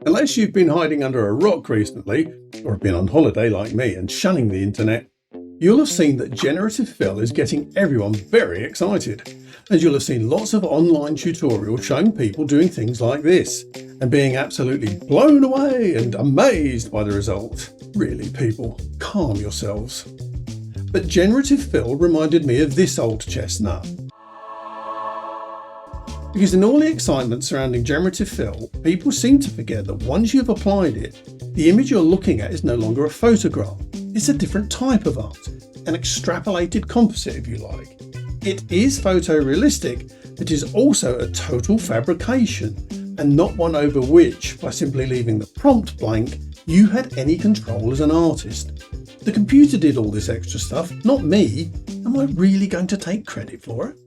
Unless you've been hiding under a rock recently, or have been on holiday like me and shunning the internet, you'll have seen that Generative Fill is getting everyone very excited. And you'll have seen lots of online tutorials showing people doing things like this and being absolutely blown away and amazed by the result. Really, people, calm yourselves. But Generative Fill reminded me of this old chestnut. Because in all the excitement surrounding Generative Fill, people seem to forget that once you've applied it, the image you're looking at is no longer a photograph. It's a different type of art, an extrapolated composite if you like. It is photorealistic, but is also a total fabrication, and not one over which, by simply leaving the prompt blank, you had any control as an artist. The computer did all this extra stuff, not me. Am I really going to take credit for it?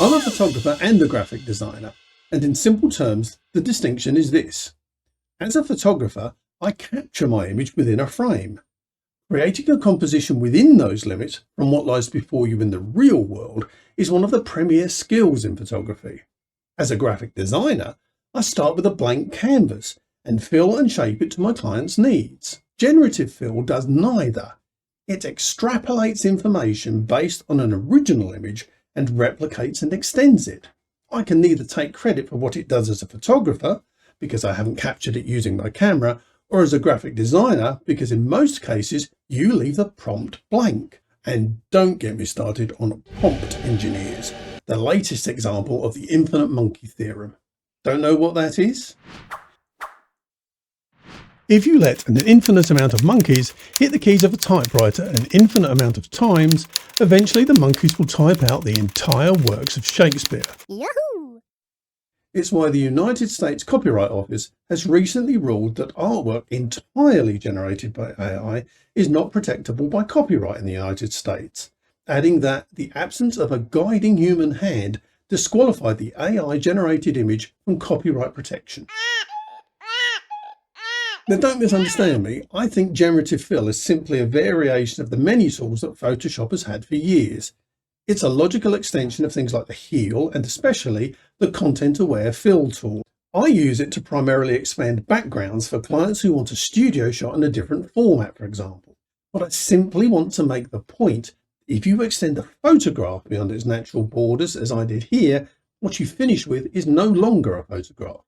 I'm a photographer and a graphic designer, and in simple terms, the distinction is this. As a photographer, I capture my image within a frame. Creating a composition within those limits from what lies before you in the real world is one of the premier skills in photography. As a graphic designer, I start with a blank canvas and fill and shape it to my client's needs. Generative Fill does neither. It extrapolates information based on an original image and replicates and extends it. I can neither take credit for what it does as a photographer, because I haven't captured it using my camera, or as a graphic designer, because in most cases you leave the prompt blank. And don't get me started on prompt engineers, the latest example of the infinite monkey theorem. Don't know what that is? If you let an infinite amount of monkeys hit the keys of a typewriter an infinite amount of times, eventually the monkeys will type out the entire works of Shakespeare. Yahoo! It's why the United States Copyright Office has recently ruled that artwork entirely generated by AI is not protectable by copyright in the United States, adding that the absence of a guiding human hand disqualified the AI-generated image from copyright protection. Now don't misunderstand me, I think Generative Fill is simply a variation of the many tools that Photoshop has had for years. It's a logical extension of things like the heal and especially the content-aware fill tool. I use it to primarily expand backgrounds for clients who want a studio shot in a different format, for example. But I simply want to make the point, if you extend a photograph beyond its natural borders, as I did here, what you finish with is no longer a photograph.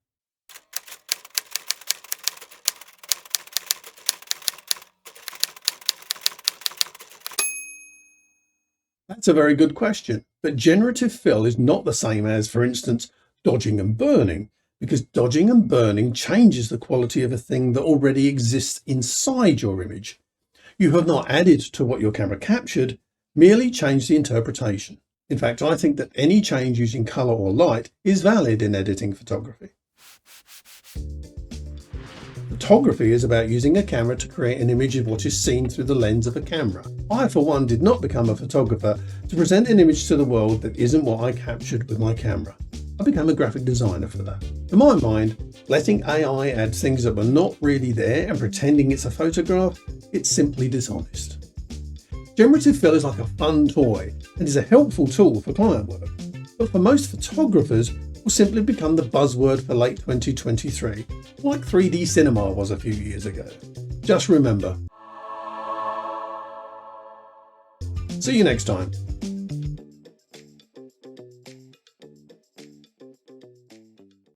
That's a very good question, but Generative Fill is not the same as, for instance, dodging and burning, because dodging and burning changes the quality of a thing that already exists inside your image. You have not added to what your camera captured, merely changed the interpretation. In fact, I think that any change using colour or light is valid in editing photography. Photography is about using a camera to create an image of what is seen through the lens of a camera. I, for one, did not become a photographer to present an image to the world that isn't what I captured with my camera. I became a graphic designer for that. To my mind, letting AI add things that were not really there and pretending it's a photograph, it's simply dishonest. Generative Fill is like a fun toy and is a helpful tool for client work, but for most photographers, will simply become the buzzword for late 2023, like 3D cinema was a few years ago. Just remember. See you next time.